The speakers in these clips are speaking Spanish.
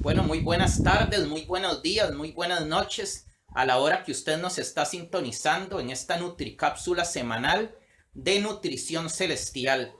Bueno, muy buenas tardes, muy buenos días, muy buenas noches a la hora que usted nos está sintonizando en esta NutriCápsula semanal de nutrición celestial.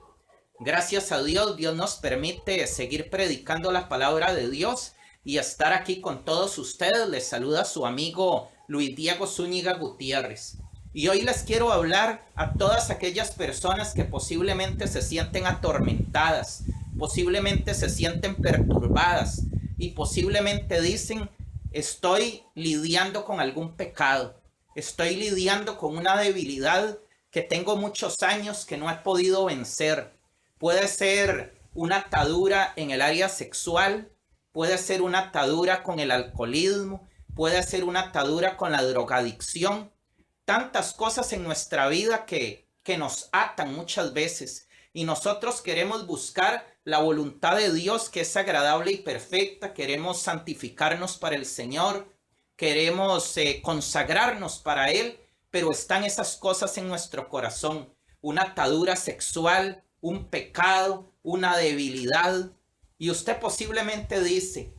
Gracias a Dios, Dios nos permite seguir predicando la palabra de Dios y estar aquí con todos ustedes. Les saluda su amigo Luis Diego Zúñiga Gutiérrez. Y hoy les quiero hablar a todas aquellas personas que posiblemente se sienten atormentadas, posiblemente se sienten perturbadas y posiblemente dicen: estoy lidiando con algún pecado, estoy lidiando con una debilidad que tengo muchos años que no he podido vencer. Puede ser una atadura en el área sexual, puede ser una atadura con el alcoholismo, puede ser una atadura con la drogadicción. Tantas cosas en nuestra vida que nos atan muchas veces, y nosotros queremos buscar la voluntad de Dios, que es agradable y perfecta. Queremos santificarnos para el Señor, queremos consagrarnos para Él, pero están esas cosas en nuestro corazón: una atadura sexual, un pecado, una debilidad. Y usted posiblemente dice: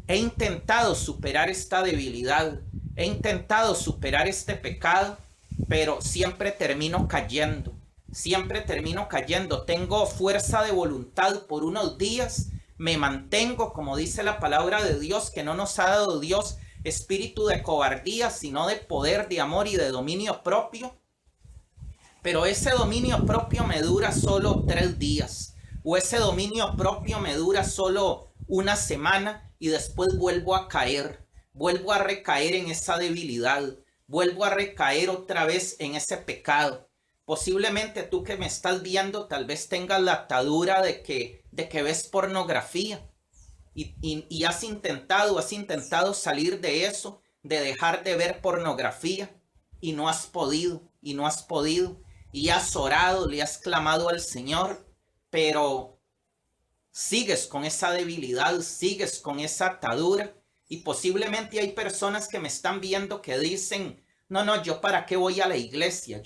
he intentado superar esta debilidad, he intentado superar este pecado, pero siempre termino cayendo. Siempre termino cayendo. Tengo fuerza de voluntad por unos días, me mantengo, como dice la palabra de Dios, que no nos ha dado Dios espíritu de cobardía, sino de poder, de amor y de dominio propio. Pero ese dominio propio me dura solo 3 días, o ese dominio propio me dura solo una semana, y después vuelvo a caer, vuelvo a recaer en esa debilidad, vuelvo a recaer otra vez en ese pecado. Posiblemente tú que me estás viendo tal vez tengas la atadura de que ves pornografía y has intentado salir de eso, de dejar de ver pornografía, y no has podido, y has orado, le has clamado al Señor, pero sigues con esa debilidad, sigues con esa atadura. Y posiblemente hay personas que me están viendo que dicen: no, yo para qué voy a la iglesia,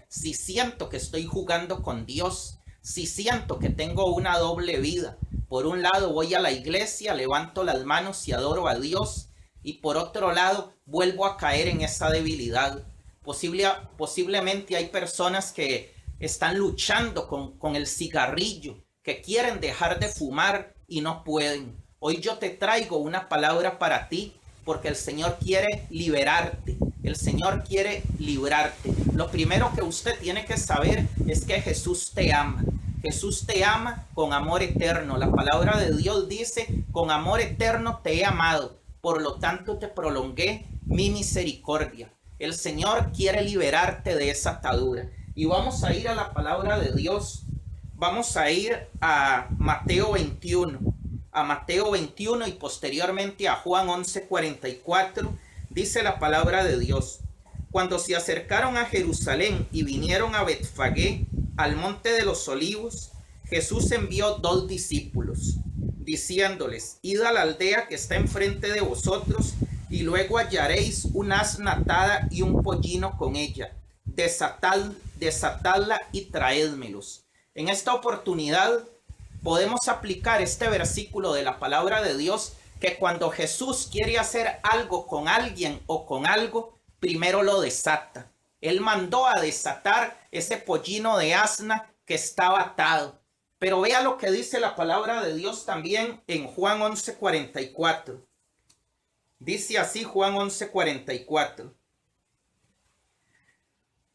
si siento que estoy jugando con Dios, si siento que tengo una doble vida. Por un lado voy a la iglesia, levanto las manos y adoro a Dios, y por otro lado vuelvo a caer en esa debilidad. Posiblemente hay personas que están luchando con el cigarrillo, que quieren dejar de fumar y no pueden. Hoy yo te traigo una palabra para ti, porque el Señor quiere liberarte, el Señor quiere librarte. Lo primero que usted tiene que saber es que Jesús te ama. Jesús te ama con amor eterno. La palabra de Dios dice: con amor eterno te he amado, por lo tanto te prolongué mi misericordia. El Señor quiere liberarte de esa atadura. Y vamos a ir a la palabra de Dios. Vamos a ir a Mateo 21. A Mateo 21 y posteriormente a Juan 11:44. Dice la palabra de Dios: cuando se acercaron a Jerusalén y vinieron a Betfagé, al monte de los olivos, Jesús envió 2 discípulos, diciéndoles: id a la aldea que está enfrente de vosotros, y luego hallaréis una asna atada y un pollino con ella. Desatadla y traédmelos. En esta oportunidad podemos aplicar este versículo de la palabra de Dios, que cuando Jesús quiere hacer algo con alguien o con algo, primero lo desata. Él mandó a desatar ese pollino de asna que estaba atado. Pero vea lo que dice la palabra de Dios también en Juan 11:44. Dice así Juan 11:44.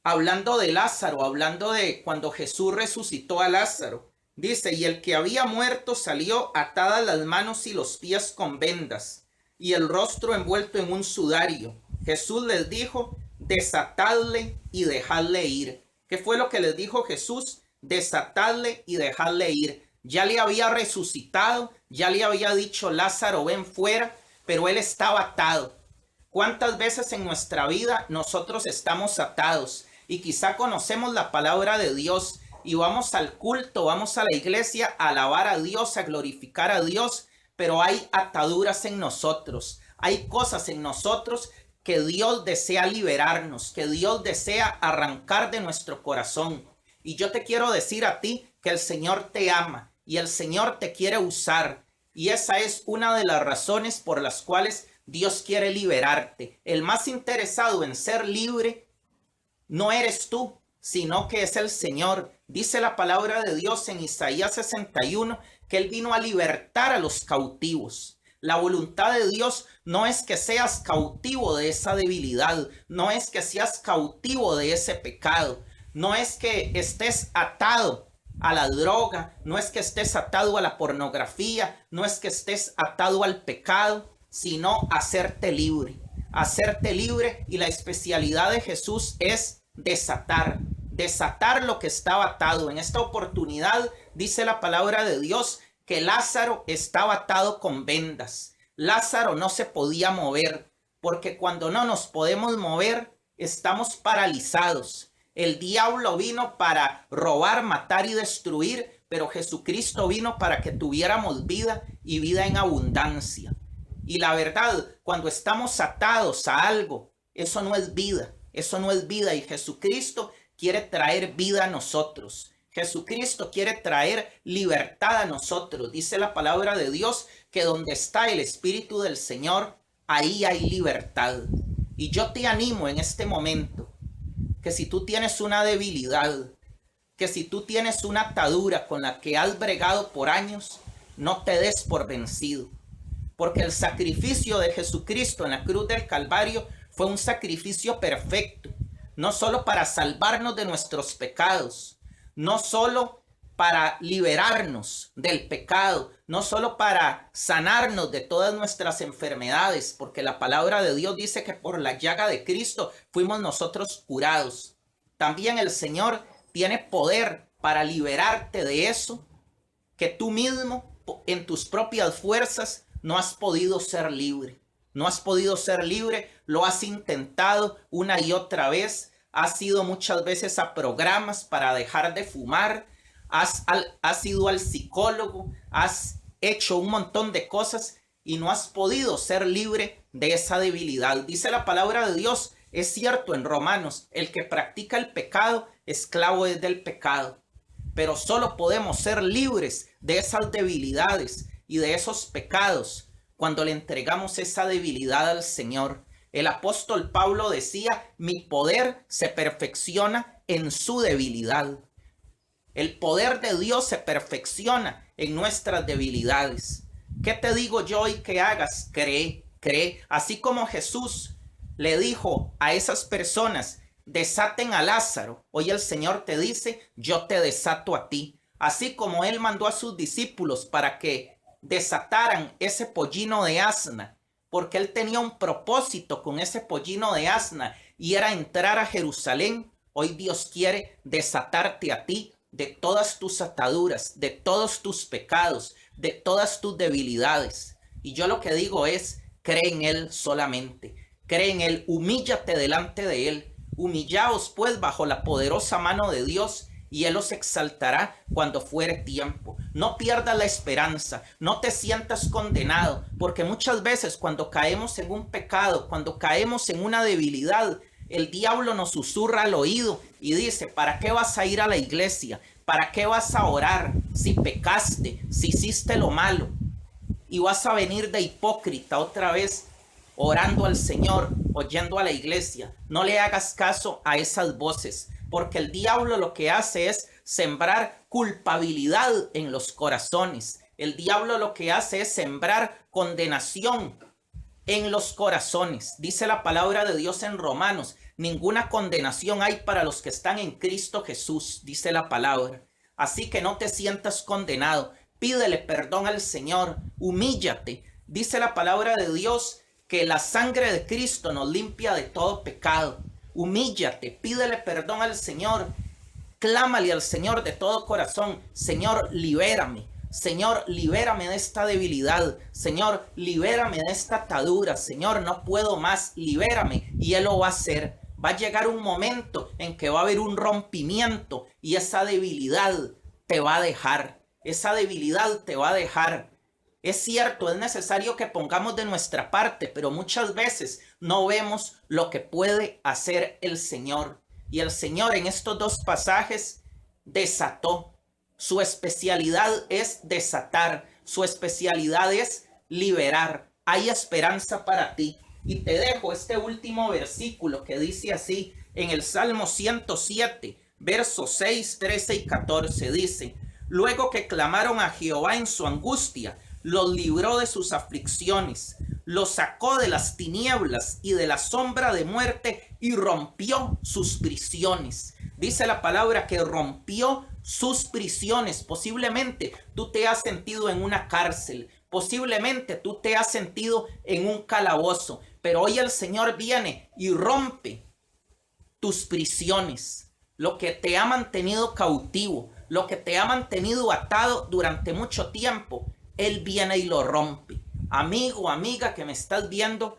Hablando de Lázaro, hablando de cuando Jesús resucitó a Lázaro. Dice: y el que había muerto salió atadas las manos y los pies con vendas, y el rostro envuelto en un sudario. Jesús les dijo: desatadle y dejadle ir. ¿Qué fue lo que les dijo Jesús? Desatadle y dejadle ir. Ya le había resucitado, ya le había dicho: Lázaro, ven fuera, pero él estaba atado. ¿Cuántas veces en nuestra vida nosotros estamos atados? Y quizá conocemos la palabra de Dios y vamos al culto, vamos a la iglesia a alabar a Dios, a glorificar a Dios, pero hay ataduras en nosotros, hay cosas en nosotros que Dios desea liberarnos, que Dios desea arrancar de nuestro corazón. Y yo te quiero decir a ti que el Señor te ama y el Señor te quiere usar. Y esa es una de las razones por las cuales Dios quiere liberarte. El más interesado en ser libre no eres tú, sino que es el Señor. Dice la palabra de Dios en Isaías 61 que Él vino a libertar a los cautivos. La voluntad de Dios no es que seas cautivo de esa debilidad, no es que seas cautivo de ese pecado, no es que estés atado a la droga, no es que estés atado a la pornografía, no es que estés atado al pecado, sino hacerte libre. Hacerte libre, y la especialidad de Jesús es desatar lo que estaba atado. En esta oportunidad dice la palabra de Dios que Lázaro estaba atado con vendas. Lázaro no se podía mover, porque cuando no nos podemos mover, estamos paralizados. El diablo vino para robar, matar y destruir, pero Jesucristo vino para que tuviéramos vida y vida en abundancia. Y la verdad, cuando estamos atados a algo, eso no es vida, eso no es vida. Y Jesucristo quiere traer vida a nosotros. Jesucristo quiere traer libertad a nosotros. Dice la palabra de Dios que donde está el Espíritu del Señor, ahí hay libertad. Y yo te animo en este momento que si tú tienes una debilidad, que si tú tienes una atadura con la que has bregado por años, no te des por vencido. Porque el sacrificio de Jesucristo en la cruz del Calvario fue un sacrificio perfecto, no solo para salvarnos de nuestros pecados, no solo para liberarnos del pecado, no solo para sanarnos de todas nuestras enfermedades, porque la palabra de Dios dice que por la llaga de Cristo fuimos nosotros curados. También el Señor tiene poder para liberarte de eso que tú mismo en tus propias fuerzas no has podido ser libre. No has podido ser libre, lo has intentado una y otra vez, has ido muchas veces a programas para dejar de fumar, has ido al psicólogo, has hecho un montón de cosas y no has podido ser libre de esa debilidad. Dice la palabra de Dios, es cierto en Romanos, el que practica el pecado, esclavo es del pecado. Pero solo podemos ser libres de esas debilidades y de esos pecados cuando le entregamos esa debilidad al Señor. El apóstol Pablo decía, mi poder se perfecciona en su debilidad. El poder de Dios se perfecciona en nuestras debilidades. ¿Qué te digo yo hoy que hagas? Cree, cree. Así como Jesús le dijo a esas personas, desaten a Lázaro, hoy el Señor te dice, yo te desato a ti. Así como Él mandó a sus discípulos para que desataran ese pollino de asna, porque Él tenía un propósito con ese pollino de asna y era entrar a Jerusalén. Hoy Dios quiere desatarte a ti de todas tus ataduras, de todos tus pecados, de todas tus debilidades. Y yo lo que digo es, cree en Él solamente, cree en Él, humíllate delante de Él, humillaos pues bajo la poderosa mano de Dios y Él os exaltará cuando fuere tiempo. No pierdas la esperanza, no te sientas condenado, porque muchas veces cuando caemos en un pecado, cuando caemos en una debilidad, el diablo nos susurra al oído y dice, ¿para qué vas a ir a la iglesia? ¿Para qué vas a orar si pecaste, si hiciste lo malo? Y vas a venir de hipócrita otra vez orando al Señor, oyendo a la iglesia. No le hagas caso a esas voces, porque el diablo lo que hace es sembrar culpabilidad en los corazones. El diablo lo que hace es sembrar condenación en los corazones. Dice la palabra de Dios en Romanos, ninguna condenación hay para los que están en Cristo Jesús, dice la palabra. Así que no te sientas condenado, pídele perdón al Señor, humíllate. Dice la palabra de Dios que la sangre de Cristo nos limpia de todo pecado. Humíllate, pídele perdón al Señor, clámale al Señor de todo corazón, Señor, libérame. Señor, libérame de esta debilidad. Señor, libérame de esta atadura. Señor, no puedo más, libérame. Y Él lo va a hacer. Va a llegar un momento en que va a haber un rompimiento y esa debilidad te va a dejar. Esa debilidad te va a dejar. Es cierto, es necesario que pongamos de nuestra parte, pero muchas veces no vemos lo que puede hacer el Señor. Y el Señor en estos dos pasajes desató. Su especialidad es desatar. Su especialidad es liberar. Hay esperanza para ti. Y te dejo este último versículo que dice así en el Salmo 107, versos 6, 13 y 14. Dice: luego que clamaron a Jehová en su angustia, los libró de sus aflicciones, los sacó de las tinieblas y de la sombra de muerte y rompió sus prisiones. Dice la palabra que rompió sus prisiones. Posiblemente tú te has sentido en una cárcel. Posiblemente tú te has sentido en un calabozo. Pero hoy el Señor viene y rompe tus prisiones. Lo que te ha mantenido cautivo, lo que te ha mantenido atado durante mucho tiempo, Él viene y lo rompe. Amigo, amiga que me estás viendo,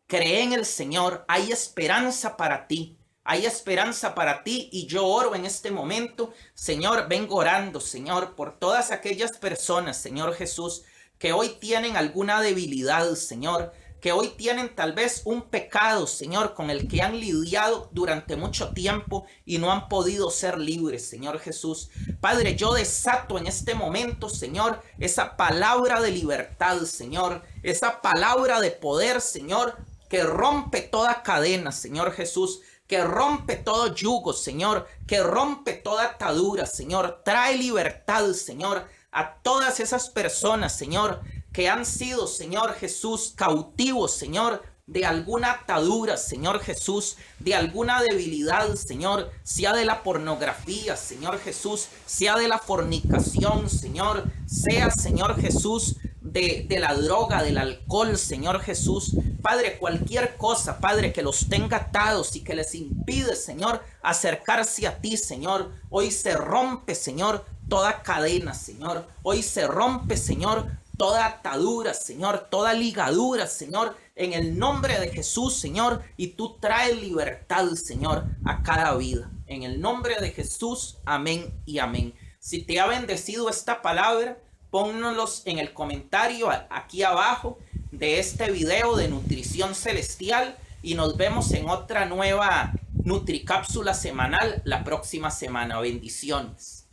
cree en el Señor. Hay esperanza para ti. Hay esperanza para ti y yo oro en este momento. Señor, vengo orando, Señor, por todas aquellas personas, Señor Jesús, que hoy tienen alguna debilidad, Señor, que hoy tienen tal vez un pecado, Señor, con el que han lidiado durante mucho tiempo y no han podido ser libres, Señor Jesús. Padre, yo desato en este momento, Señor, esa palabra de libertad, Señor, esa palabra de poder, Señor, que rompe toda cadena, Señor Jesús, que rompe todo yugo, Señor, que rompe toda atadura, Señor. Trae libertad, Señor, a todas esas personas, Señor, que han sido, Señor Jesús, cautivos, Señor, de alguna atadura, Señor Jesús, de alguna debilidad, Señor, sea de la pornografía, Señor Jesús, sea de la fornicación, Señor, sea, Señor Jesús, de la droga, del alcohol, Señor Jesús. Padre, cualquier cosa, Padre, que los tenga atados y que les impide, Señor, acercarse a ti, Señor, hoy se rompe, Señor, toda cadena, Señor. Hoy se rompe, Señor, toda atadura, Señor, toda ligadura, Señor, en el nombre de Jesús, Señor, y tú traes libertad, Señor, a cada vida. En el nombre de Jesús, amén y amén. Si te ha bendecido esta palabra, pónnoslos en el comentario aquí abajo de este video de nutrición celestial y nos vemos en otra nueva Nutricápsula semanal la próxima semana. Bendiciones.